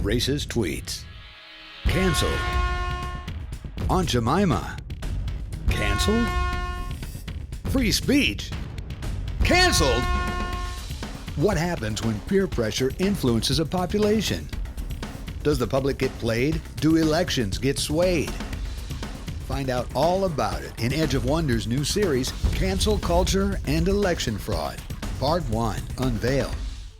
racist tweets. Canceled. Aunt Jemima. Canceled. Free speech. Canceled. What happens when peer pressure influences a population? Does the public get played? Do elections get swayed? Find out all about it in Edge of Wonder's new series, Cancel Culture and Election Fraud. Part 1, Unveiled.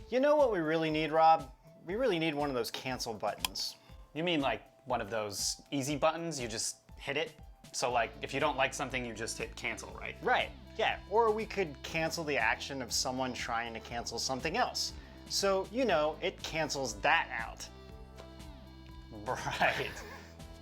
You know what we really need, Rob? We really need one of those cancel buttons. You mean like one of those easy buttons? You just hit it? So like if you don't like something, you just hit cancel, right? Right, yeah. Or we could cancel the action of someone trying to cancel something else. So, you know, it cancels that out. Right.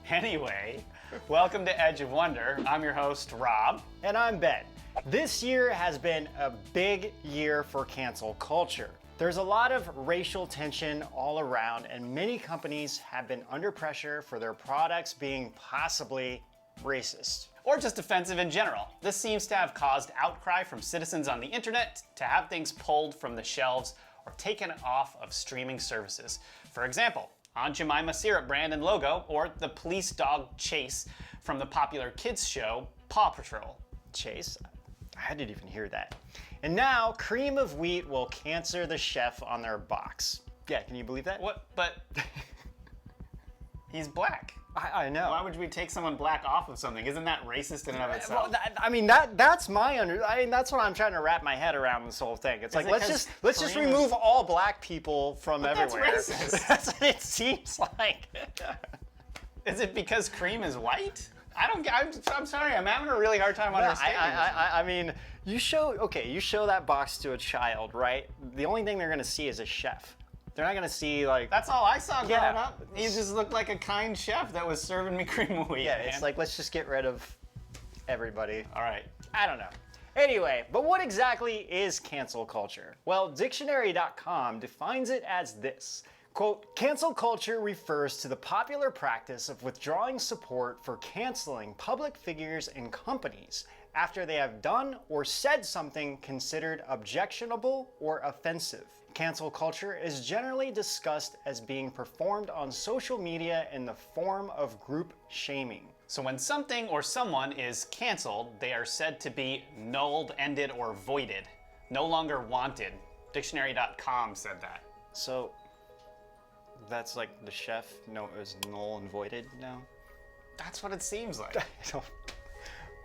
Anyway, welcome to Edge of Wonder. I'm your host, Rob. And I'm Ben. This year has been a big year for cancel culture. There's a lot of racial tension all around, and many companies have been under pressure for their products being possibly racist. Or just offensive in general. This seems to have caused outcry from citizens on the internet to have things pulled from the shelves or taken off of streaming services. For example, Aunt Jemima syrup brand and logo, or the police dog Chase from the popular kids show Paw Patrol. Chase? I didn't even hear that. And now, cream of wheat will cancel the chef on their box. Yeah, can you believe that? What? But he's black. I know. Why would we take someone black off of something? Isn't that racist in and of itself? Well, that's that's what I'm trying to wrap my head around this whole thing. It's like, let's just remove all black people from everywhere. That's racist. That's what it seems like. Is it because cream is white? I'm sorry, I'm having a really hard time understanding this. I mean, you show that box to a child, right? The only thing they're gonna see is a chef. They're not gonna see like... That's all I saw growing up. He just looked like a kind chef that was serving me cream of wheat. Yeah, it's like, let's just get rid of everybody. All right. I don't know. Anyway, but what exactly is cancel culture? Well, dictionary.com defines it as this. Quote, cancel culture refers to the popular practice of withdrawing support for canceling public figures and companies after they have done or said something considered objectionable or offensive. Cancel culture is generally discussed as being performed on social media in the form of group shaming. So when something or someone is canceled, they are said to be nulled, ended, or voided. No longer wanted. Dictionary.com said that. So that's like the chef is null and voided now? That's what it seems like. All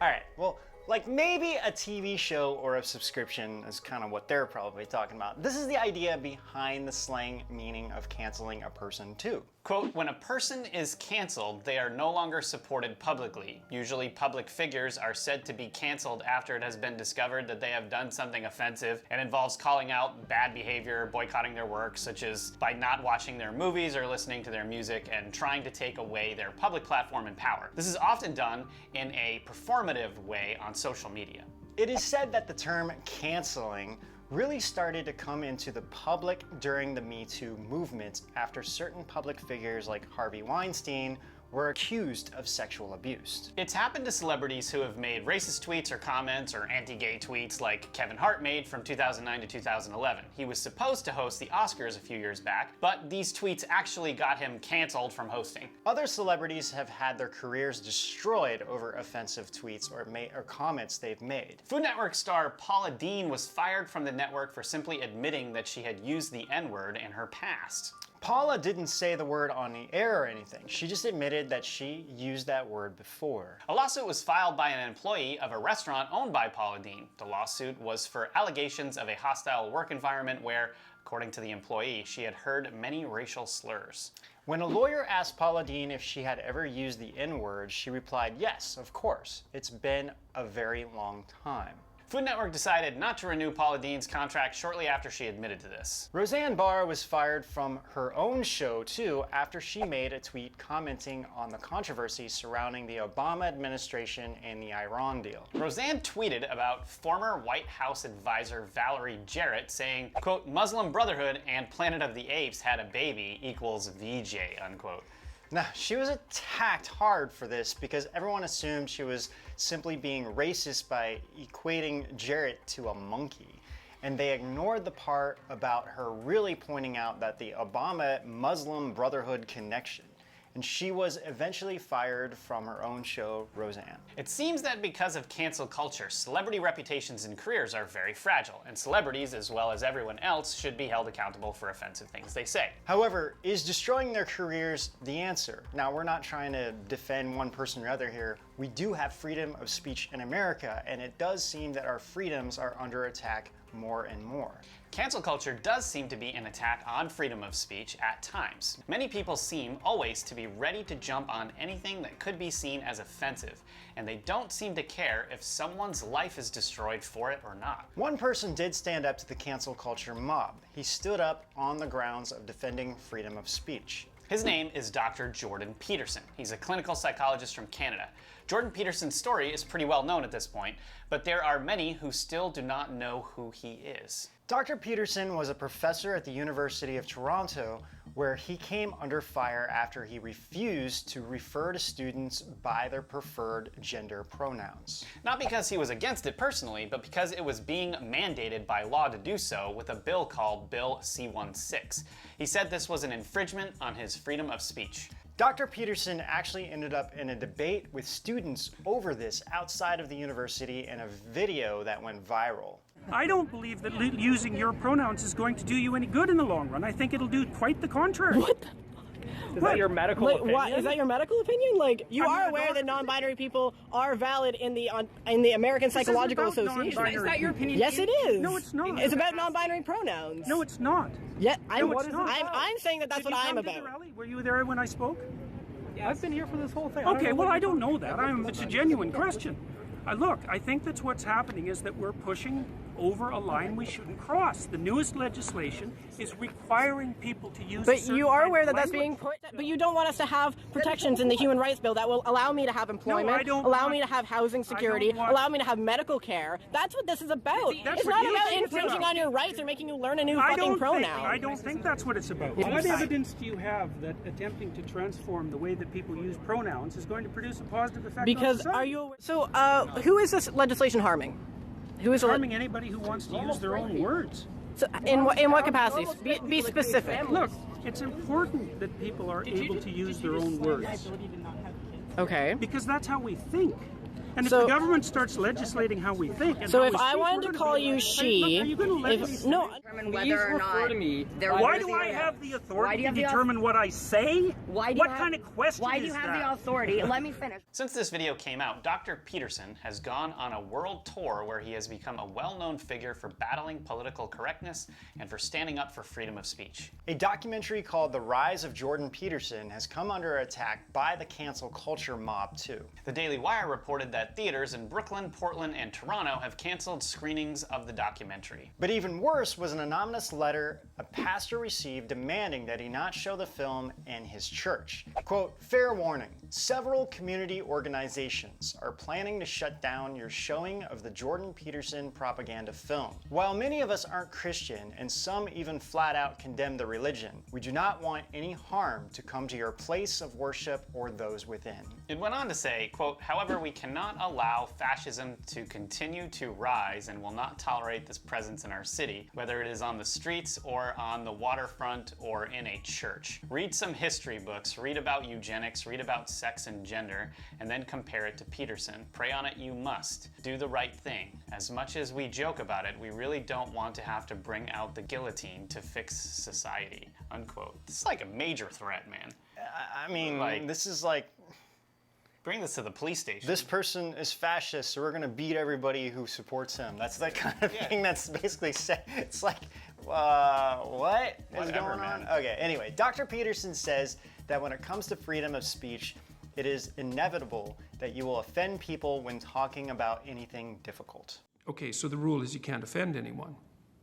right, well, like maybe a TV show or a subscription is kind of what they're probably talking about. This is the idea behind the slang meaning of canceling a person too. Quote, when a person is canceled, they are no longer supported publicly. Usually public figures are said to be canceled after it has been discovered that they have done something offensive and involves calling out bad behavior, boycotting their work, such as by not watching their movies or listening to their music and trying to take away their public platform and power. This is often done in a performative way on social media. It is said that the term canceling really started to come into the public during the Me Too movement after certain public figures like Harvey Weinstein were accused of sexual abuse. It's happened to celebrities who have made racist tweets or comments or anti-gay tweets like Kevin Hart made from 2009 to 2011. He was supposed to host the Oscars a few years back, but these tweets actually got him canceled from hosting. Other celebrities have had their careers destroyed over offensive tweets or comments they've made. Food Network star Paula Deen was fired from the network for simply admitting that she had used the N-word in her past. Paula didn't say the word on the air or anything. She just admitted that she used that word before. A lawsuit was filed by an employee of a restaurant owned by Paula Deen. The lawsuit was for allegations of a hostile work environment where, according to the employee, she had heard many racial slurs. When a lawyer asked Paula Deen if she had ever used the N-word, she replied, yes, of course. It's been a very long time. Food Network decided not to renew Paula Deen's contract shortly after she admitted to this. Roseanne Barr was fired from her own show too after she made a tweet commenting on the controversy surrounding the Obama administration and the Iran deal. Roseanne tweeted about former White House advisor Valerie Jarrett saying, quote, Muslim Brotherhood and Planet of the Apes had a baby equals VJ, unquote. Now, she was attacked hard for this because everyone assumed she was simply being racist by equating Jarrett to a monkey. and they ignored the part about her really pointing out that the Obama-Muslim Brotherhood connection. And she was eventually fired from her own show, Roseanne. It seems that because of cancel culture, celebrity reputations and careers are very fragile, and celebrities, as well as everyone else, should be held accountable for offensive things they say. However, is destroying their careers the answer? Now, we're not trying to defend one person or other here. We do have freedom of speech in America, and it does seem that our freedoms are under attack more and more. Cancel culture does seem to be an attack on freedom of speech at times. Many people seem always to be ready to jump on anything that could be seen as offensive, and they don't seem to care if someone's life is destroyed for it or not. One person did stand up to the cancel culture mob. He stood up on the grounds of defending freedom of speech. His name is Dr. Jordan Peterson. He's a clinical psychologist from Canada. Jordan Peterson's story is pretty well known at this point, but there are many who still do not know who he is. Dr. Peterson was a professor at the University of Toronto, where he came under fire after he refused to refer to students by their preferred gender pronouns. Not because he was against it personally, but because it was being mandated by law to do so with a bill called Bill C-16. He said this was an infringement on his freedom of speech. Dr. Peterson actually ended up in a debate with students over this outside of the university in a video that went viral. I don't believe that using your pronouns is going to do you any good in the long run. I think it'll do quite the contrary. What the fuck? Is that your medical opinion? What, is that your medical opinion? Like, you I'm are not aware a that doctor. non-binary people are valid in the American This isn't Psychological about Association. non-binary Is that your opinion? Yes, it is. No, it's not. It's about non-binary pronouns. No, it's not. Yeah, I'm, No, it's not. I'm saying that that's Did what you I'm come to the about. rally? Were you there when I spoke? I've been here for this whole thing. Okay, well, I don't know that. It's a genuine question. Look, I think that's what's happening is that we're pushing over a line we shouldn't cross. The newest legislation is requiring people to use. But you are aware that that's being put. But you don't want us to have protections in the Human Rights Bill that will allow me to have employment, allow me to have housing security, allow me to have medical care. That's what this is about. That's It's what not you about think it's infringing about. on your rights or making you learn a new I fucking don't pronoun. think that's what it's about. What evidence do you have that attempting to transform the way that people use pronouns is going to produce a positive effect on Because society? are you? So, who is this legislation harming? Who is harming anybody who wants to use their own words? So, in what capacities? Be specific. Look, it's important that people are able to use their own words Okay. because that's how we think. And if So- the government starts legislating how we think, and So how if we I speak, wanted we're to gonna call be- you Hey, she, look, are you going to let me if say? no, Please whether or refer not to me. Why do I have the authority to do you have- determine what I say? Why do what you have, kind of question Why is do you have that? the authority? Let me finish. Since this video came out, Dr. Peterson has gone on a world tour where he has become a well-known figure for battling political correctness and for standing up for freedom of speech. A documentary called The Rise of Jordan Peterson has come under attack by the cancel culture mob too. The Daily Wire reported that theaters in Brooklyn, Portland, and Toronto have canceled screenings of the documentary. But even worse was an anonymous letter a pastor received demanding that he not show the film in his church. Quote, "Fair warning, several community organizations are planning to shut down your showing of the Jordan Peterson propaganda film. While many of us aren't Christian and some even flat out condemn the religion, we do not want any harm to come to your place of worship or those within." It went on to say, quote, "However, we cannot allow fascism to continue to rise and will not tolerate this presence in our city, whether it is on the streets or on the waterfront or in a church. Read some history books, read about eugenics, read about sex and gender, and then compare it to Peterson. Pray on it you must. Do the right thing. As much as we joke about it, we really don't want to have to bring out the guillotine to fix society." Unquote. This is like a major threat, man. I mean, Like- this is like, Bring this to the police station. this person is fascist, so we're gonna beat everybody who supports him. That's the kind of thing that's basically said. It's like, what is Whatever, going on? man. Okay, anyway, Dr. Peterson says that when it comes to freedom of speech, it is inevitable that you will offend people when talking about anything difficult. Okay, so the rule is you can't offend anyone,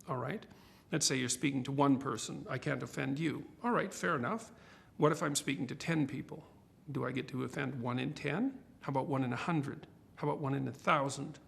all right? Let's say you're speaking to one person, I can't offend you. All right, fair enough. What if I'm speaking to 10 people? Do I get to offend 1 in 10? How about 1 in 100? How about 1 in 1,000?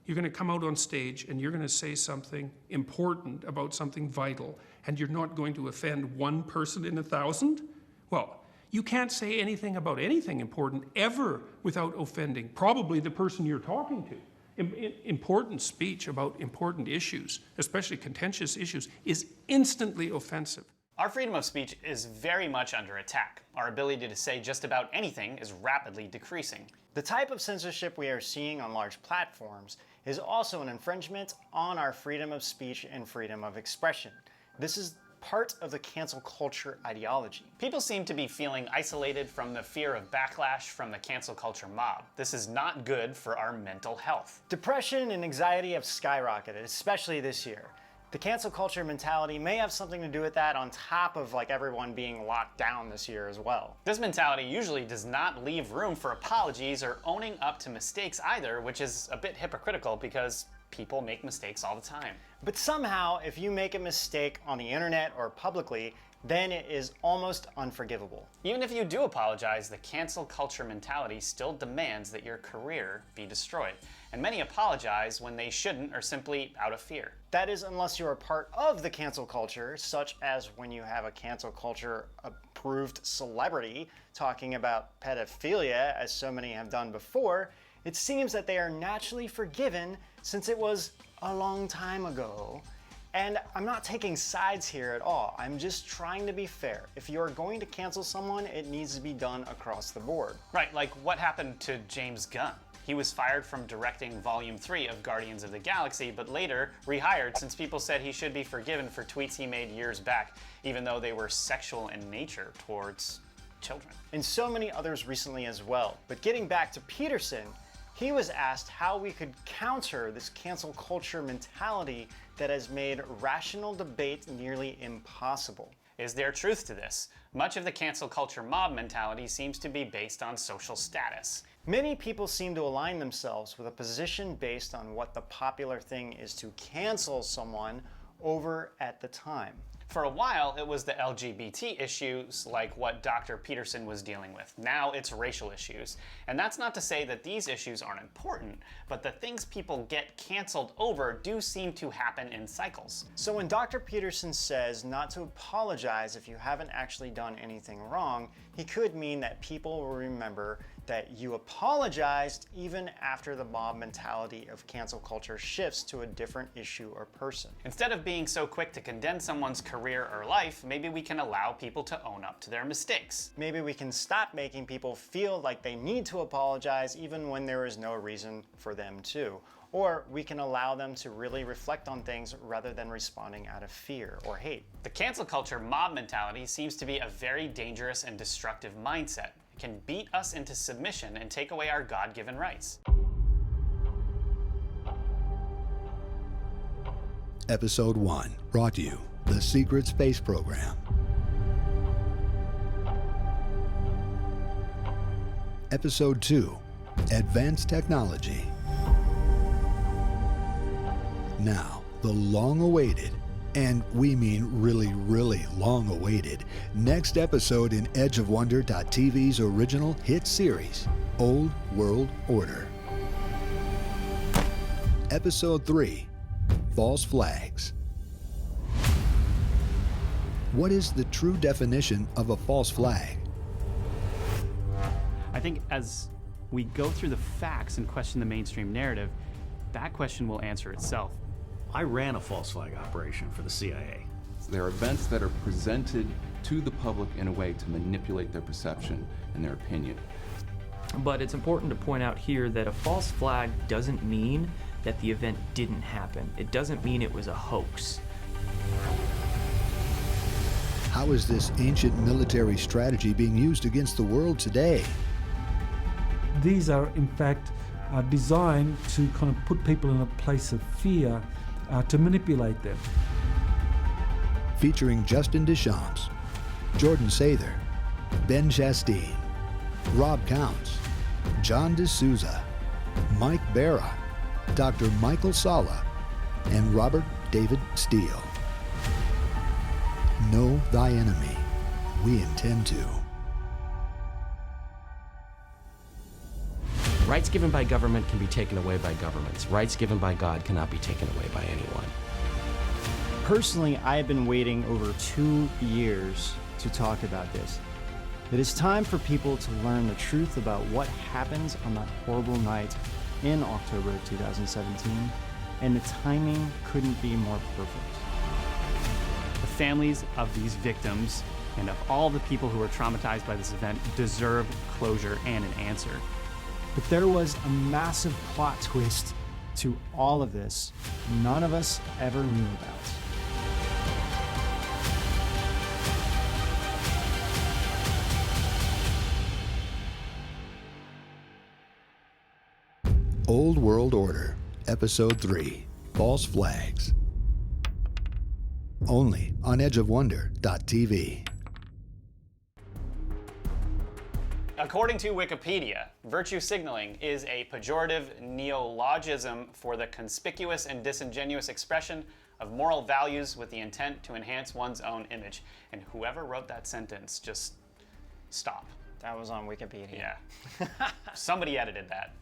You're going to come out on stage and you're going to say something important about something vital, and you're not going to offend 1 person in 1,000? Well, you can't say anything about anything important ever without offending probably the person you're talking to. Important speech about important issues, especially contentious issues, is instantly offensive. Our freedom of speech is very much under attack. Our ability to say just about anything is rapidly decreasing. The type of censorship we are seeing on large platforms is also an infringement on our freedom of speech and freedom of expression. This is part of the cancel culture ideology. People seem to be feeling isolated from the fear of backlash from the cancel culture mob. This is not good for our mental health. Depression and anxiety have skyrocketed, especially this year. The cancel culture mentality may have something to do with that, on top of everyone being locked down this year as well. This mentality usually does not leave room for apologies or owning up to mistakes either, which is a bit hypocritical because people make mistakes all the time. But somehow, if you make a mistake on the internet or publicly, then it is almost unforgivable. Even if you do apologize, the cancel culture mentality still demands that your career be destroyed. And many apologize when they shouldn't or simply out of fear. That is, unless you're a part of the cancel culture, such as when you have a cancel culture approved celebrity talking about pedophilia, as so many have done before. It seems that they are naturally forgiven since it was a long time ago. And I'm not taking sides here at all. I'm just trying to be fair. If you're going to cancel someone, it needs to be done across the board. Right, like what happened to James Gunn? He was fired from directing Volume 3 of Guardians of the Galaxy, but later rehired since people said he should be forgiven for tweets he made years back, even though they were sexual in nature towards children. And so many others recently as well. But getting back to Peterson, he was asked how we could counter this cancel culture mentality that has made rational debate nearly impossible. Is there truth to this? Much of the cancel culture mob mentality seems to be based on social status. Many people seem to align themselves with a position based on what the popular thing is to cancel someone over at the time. For a while, it was the LGBT issues like what Dr. Peterson was dealing with. Now it's racial issues. And that's not to say that these issues aren't important, but the things people get canceled over do seem to happen in cycles. So when Dr. Peterson says not to apologize if you haven't actually done anything wrong, he could mean that people will remember that you apologized even after the mob mentality of cancel culture shifts to a different issue or person. Instead of being so quick to condemn someone's career or life, maybe we can allow people to own up to their mistakes. Maybe we can stop making people feel like they need to apologize even when there is no reason for them to. Or we can allow them to really reflect on things rather than responding out of fear or hate. The cancel culture mob mentality seems to be a very dangerous and destructive mindset. It can beat us into submission and take away our God-given rights. Episode 1, brought to you, The Secret Space Program. Episode 2, Advanced Technology. Now, the long-awaited, and we mean really, really long-awaited, next episode in Edge of Wonder.tv's original hit series, Old World Order. Episode 3, False Flags. What is the true definition of a false flag? I think as we go through the facts and question the mainstream narrative, that question will answer itself. I ran a false flag operation for the CIA. There are events that are presented to the public in a way to manipulate their perception and their opinion. But it's important to point out here that a false flag doesn't mean that the event didn't happen. It doesn't mean it was a hoax. How is this ancient military strategy being used against the world today? These are, in fact, designed to kind of put people in a place of fear, to manipulate them. Featuring Justin Deschamps, Jordan Sather, Ben Chasteen, Rob Counts, John D'Souza, Mike Barra, Dr. Michael Sala, and Robert David Steele. Know thy enemy. We intend to. Rights given by government can be taken away by governments. Rights given by God cannot be taken away by anyone. Personally, I have been waiting over 2 years to talk about this. It is time for people to learn the truth about what happens on that horrible night in October of 2017, and the timing couldn't be more perfect. The families of these victims and of all the people who were traumatized by this event deserve closure and an answer. But there was a massive plot twist to all of this none of us ever knew about. Old World Order, Episode 3, False Flags. Only on edgeofwonder.tv. According to Wikipedia, virtue signaling is a pejorative neologism for the conspicuous and disingenuous expression of moral values with the intent to enhance one's own image. And whoever wrote that sentence, just stop. That was on Wikipedia. Yeah. Somebody edited that.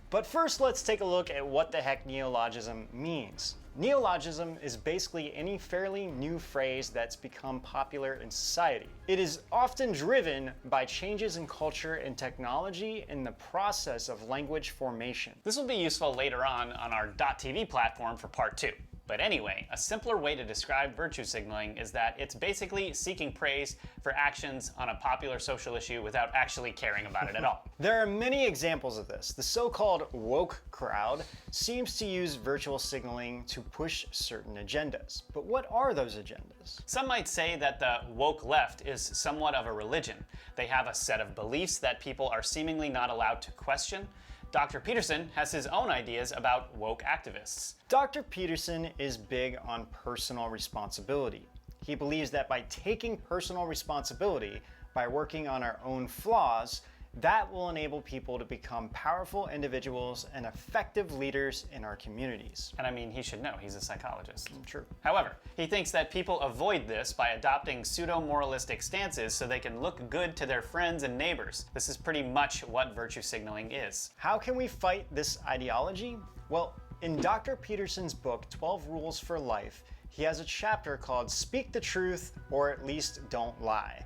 But first, let's take a look at what the heck neologism means. Neologism is basically any fairly new phrase that's become popular in society. It is often driven by changes in culture and technology in the process of language formation. This will be useful later on our .tv platform for part 2. But anyway, a simpler way to describe virtue signaling is that it's basically seeking praise for actions on a popular social issue without actually caring about it at all. There are many examples of this. The so-called woke crowd seems to use virtual signaling to push certain agendas. But what are those agendas? Some might say that the woke left is somewhat of a religion. They have a set of beliefs that people are seemingly not allowed to question. Dr. Peterson has his own ideas about woke activists. Dr. Peterson is big on personal responsibility. He believes that by taking personal responsibility, by working on our own flaws, that will enable people to become powerful individuals and effective leaders in our communities. And I mean, he should know, he's a psychologist. True. However, he thinks that people avoid this by adopting pseudo-moralistic stances so they can look good to their friends and neighbors. This is pretty much what virtue signaling is. How can we fight this ideology? Well, in Dr. Peterson's book, 12 Rules for Life, he has a chapter called Speak the Truth, or at least Don't Lie.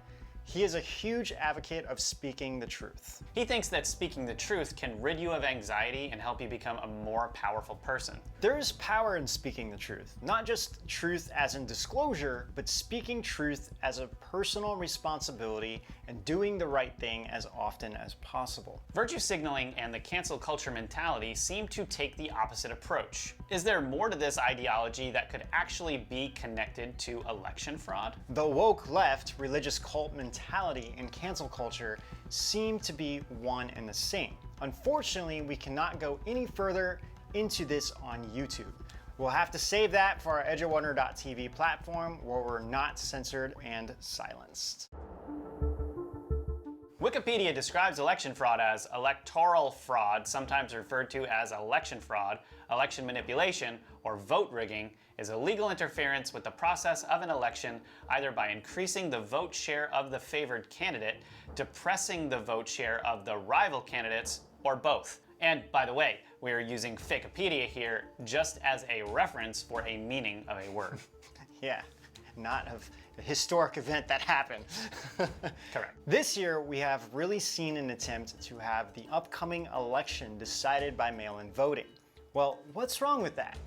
He is a huge advocate of speaking the truth. He thinks that speaking the truth can rid you of anxiety and help you become a more powerful person. There is power in speaking the truth, not just truth as in disclosure, but speaking truth as a personal responsibility and doing the right thing as often as possible. Virtue signaling and the cancel culture mentality seem to take the opposite approach. Is there more to this ideology that could actually be connected to election fraud? The woke left, religious cult mentality, and cancel culture seem to be one and the same. Unfortunately, we cannot go any further into this on YouTube. We'll have to save that for our edgeofwonder.tv platform where we're not censored and silenced. Wikipedia describes election fraud as electoral fraud, sometimes referred to as election fraud, election manipulation, or vote rigging, is illegal interference with the process of an election either by increasing the vote share of the favored candidate, depressing the vote share of the rival candidates, or both. And by the way, we are using Fakepedia here just as a reference for a meaning of a word. Yeah, not of a historic event that happened. Correct. This year, we have really seen an attempt to have the upcoming election decided by mail-in voting. Well, what's wrong with that?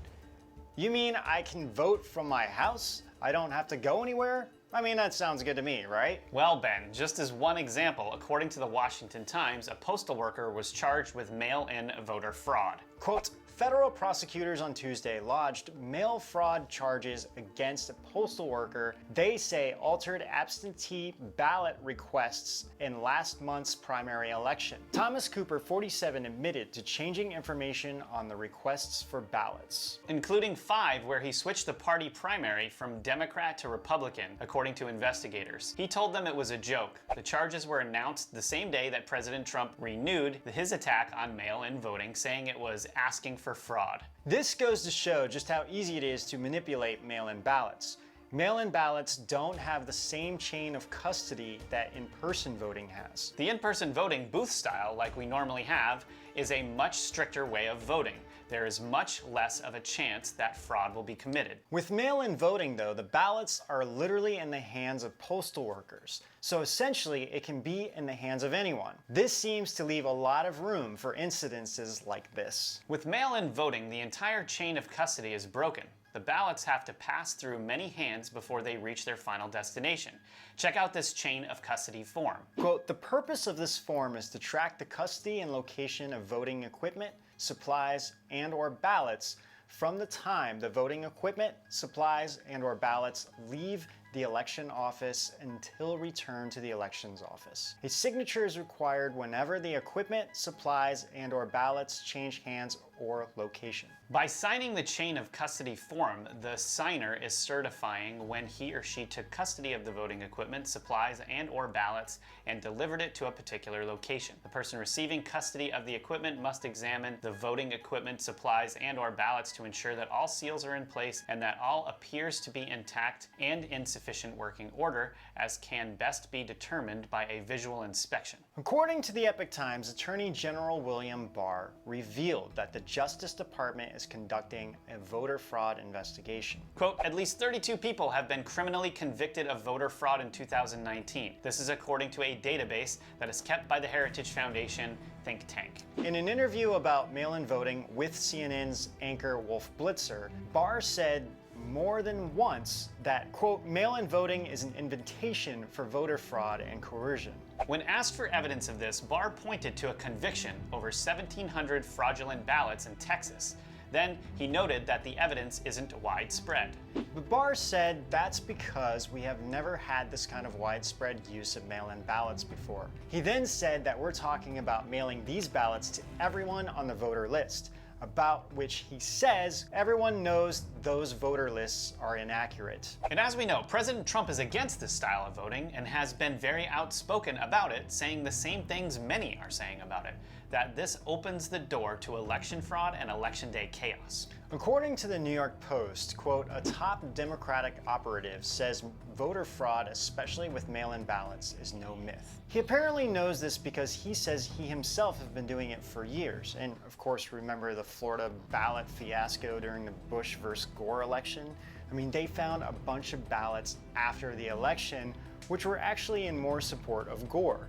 You mean I can vote from my house? I don't have to go anywhere? I mean, that sounds good to me, right? Well, Ben, just as one example, according to the Washington Times, a postal worker was charged with mail-in voter fraud. Quote, federal prosecutors on Tuesday lodged mail fraud charges against a postal worker they say altered absentee ballot requests in last month's primary election. Thomas Cooper, 47, admitted to changing information on the requests for ballots, including 5 where he switched the party primary from Democrat to Republican, according to investigators. He told them it was a joke. The charges were announced the same day that President Trump renewed his attack on mail-in voting, saying it was asking for fraud. This goes to show just how easy it is to manipulate mail-in ballots. Mail-in ballots don't have the same chain of custody that in-person voting has. The in-person voting booth style, like we normally have, is a much stricter way of voting. There is much less of a chance that fraud will be committed. With mail-in voting, though, the ballots are literally in the hands of postal workers. So essentially, it can be in the hands of anyone. This seems to leave a lot of room for incidences like this. With mail-in voting, the entire chain of custody is broken. The ballots have to pass through many hands before they reach their final destination. Check out this chain of custody form. Quote, the purpose of this form is to track the custody and location of voting equipment, supplies, and/or ballots from the time the voting equipment, supplies, and/or ballots leave the election office until returned to the elections office. A signature is required whenever the equipment, supplies, and/or ballots change hands or location. By signing the chain of custody form, the signer is certifying when he or she took custody of the voting equipment, supplies, and/or ballots and delivered it to a particular location. The person receiving custody of the equipment must examine the voting equipment, supplies, and/or ballots to ensure that all seals are in place and that all appears to be intact and in sufficient working order, as can best be determined by a visual inspection. According to the Epoch Times, Attorney General William Barr revealed that the Justice Department is conducting a voter fraud investigation. Quote, at least 32 people have been criminally convicted of voter fraud in 2019. This is according to a database that is kept by the Heritage Foundation think tank. In an interview about mail-in voting with CNN's anchor Wolf Blitzer, Barr said more than once that, quote, mail-in voting is an invitation for voter fraud and coercion. When asked for evidence of this, Barr pointed to a conviction over 1,700 fraudulent ballots in Texas. Then he noted that the evidence isn't widespread. But Barr said that's because we have never had this kind of widespread use of mail-in ballots before. He then said that we're talking about mailing these ballots to everyone on the voter list, about which he says everyone knows those voter lists are inaccurate. And as we know, President Trump is against this style of voting and has been very outspoken about it, saying the same things many are saying about it, that this opens the door to election fraud and election day chaos. According to the New York Post, quote, a top Democratic operative says voter fraud, especially with mail-in ballots, is no myth. He apparently knows this because he says he himself has been doing it for years. And of course, remember the Florida ballot fiasco during the Bush versus Gore election? I mean, they found a bunch of ballots after the election, which were actually in more support of Gore.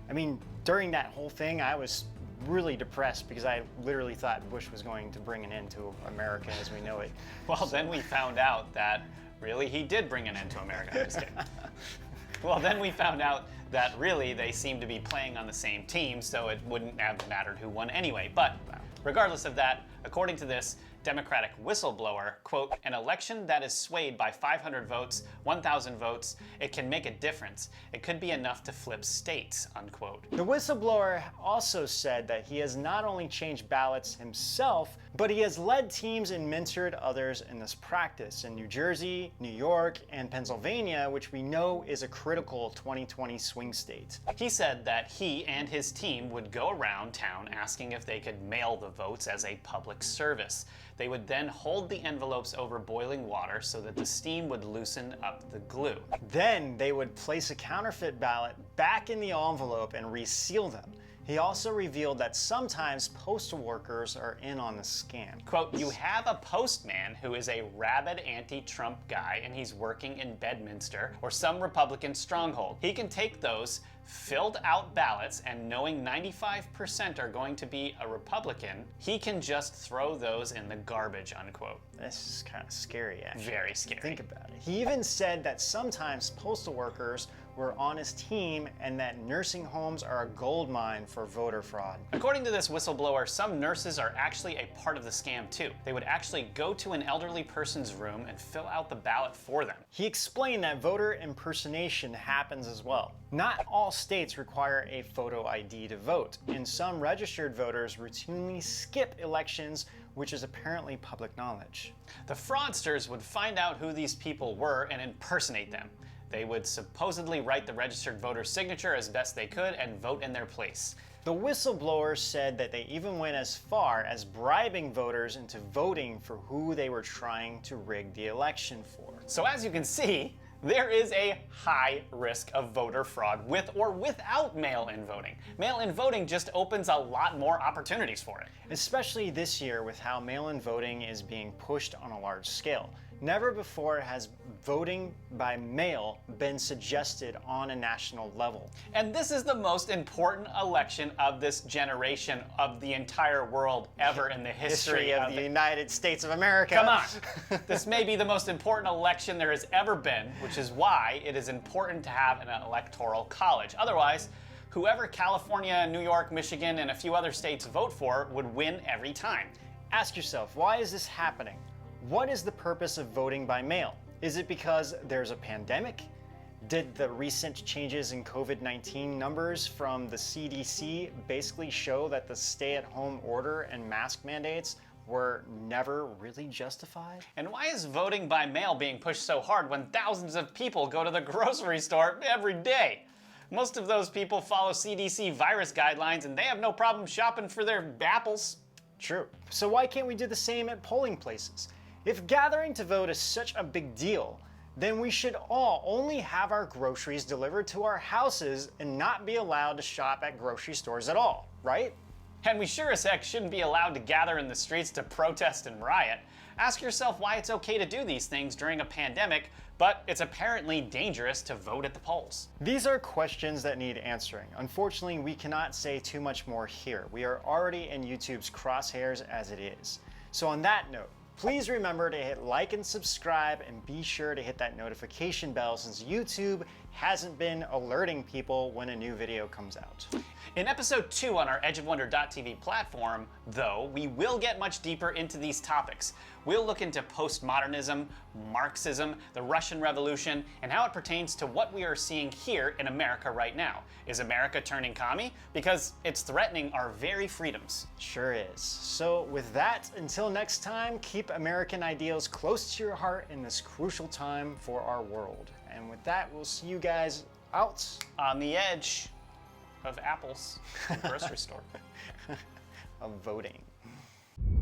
I mean, during that whole thing, I was really depressed because I literally thought Bush was going to bring an end to America as we know it. Well, then we found out that really he did bring an end to America. I'm just kidding. Well, then we found out that really they seemed to be playing on the same team, so it wouldn't have mattered who won anyway. But regardless of that, according to this Democratic whistleblower, quote, an election that is swayed by 500 votes, 1,000 votes, it can make a difference. It could be enough to flip states, unquote. The whistleblower also said that he has not only changed ballots himself, but he has led teams and mentored others in this practice in New Jersey, New York, and Pennsylvania, which we know is a critical 2020 swing state. He said that he and his team would go around town asking if they could mail the votes as a public service. They would then hold the envelopes over boiling water so that the steam would loosen up the glue. Then they would place a counterfeit ballot back in the envelope and reseal them. He also revealed that sometimes postal workers are in on the scam. Quote, you have a postman who is a rabid anti-Trump guy and he's working in Bedminster or some Republican stronghold. He can take those filled out ballots and knowing 95% are going to be a Republican, he can just throw those in the garbage, unquote. This is kind of scary, actually. Very scary. Think about it. He even said that sometimes postal workers were on his team and that nursing homes are a gold mine for voter fraud. According to this whistleblower, some nurses are actually a part of the scam too. They would actually go to an elderly person's room and fill out the ballot for them. He explained that voter impersonation happens as well. Not all states require a photo ID to vote, and some registered voters routinely skip elections, which is apparently public knowledge. The fraudsters would find out who these people were and impersonate them. They would supposedly write the registered voter's signature as best they could and vote in their place. The whistleblowers said that they even went as far as bribing voters into voting for who they were trying to rig the election for. So as you can see, there is a high risk of voter fraud with or without mail-in voting. Mail-in voting just opens a lot more opportunities for it. Especially this year with how mail-in voting is being pushed on a large scale. Never before has voting by mail been suggested on a national level. And this is the most important election of this generation, of the entire world ever in the history of the United States of America. Come on. This may be the most important election there has ever been, which is why it is important to have an electoral college. Otherwise, whoever California, New York, Michigan, and a few other states vote for would win every time. Ask yourself, why is this happening? What is the purpose of voting by mail? Is it because there's a pandemic? Did the recent changes in COVID-19 numbers from the CDC basically show that the stay-at-home order and mask mandates were never really justified? And why is voting by mail being pushed so hard when thousands of people go to the grocery store every day? Most of those people follow CDC virus guidelines and they have no problem shopping for their apples. True. So why can't we do the same at polling places? If gathering to vote is such a big deal, then we should all only have our groceries delivered to our houses and not be allowed to shop at grocery stores at all, right? And we sure as heck shouldn't be allowed to gather in the streets to protest and riot. Ask yourself why it's okay to do these things during a pandemic, but it's apparently dangerous to vote at the polls. These are questions that need answering. Unfortunately, we cannot say too much more here. We are already in YouTube's crosshairs as it is. So on that note, please remember to hit like and subscribe, and be sure to hit that notification bell since YouTube hasn't been alerting people when a new video comes out. In episode 2 on our edgeofwonder.tv platform, though, we will get much deeper into these topics. We'll look into postmodernism, Marxism, the Russian Revolution, and how it pertains to what we are seeing here in America right now. Is America turning commie? Because it's threatening our very freedoms. Sure is. So with that, until next time, keep American ideals close to your heart in this crucial time for our world. And with that, we'll see you guys out on the edge of apples in the grocery store. Of voting.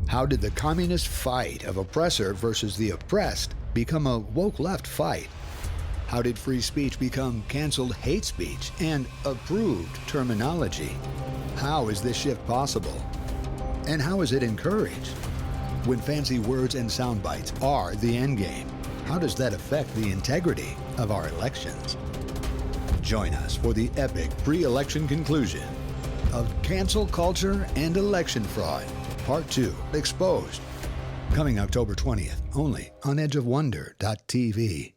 How did the communist fight of oppressor versus the oppressed become a woke left fight? How did free speech become canceled hate speech and approved terminology? How is this shift possible? And how is it encouraged? When fancy words and sound bites are the endgame, how does that affect the integrity of our elections? Join us for the epic pre-election conclusion of Cancel Culture and Election Fraud, Part 2, Exposed. Coming October 20th, only on edgeofwonder.tv.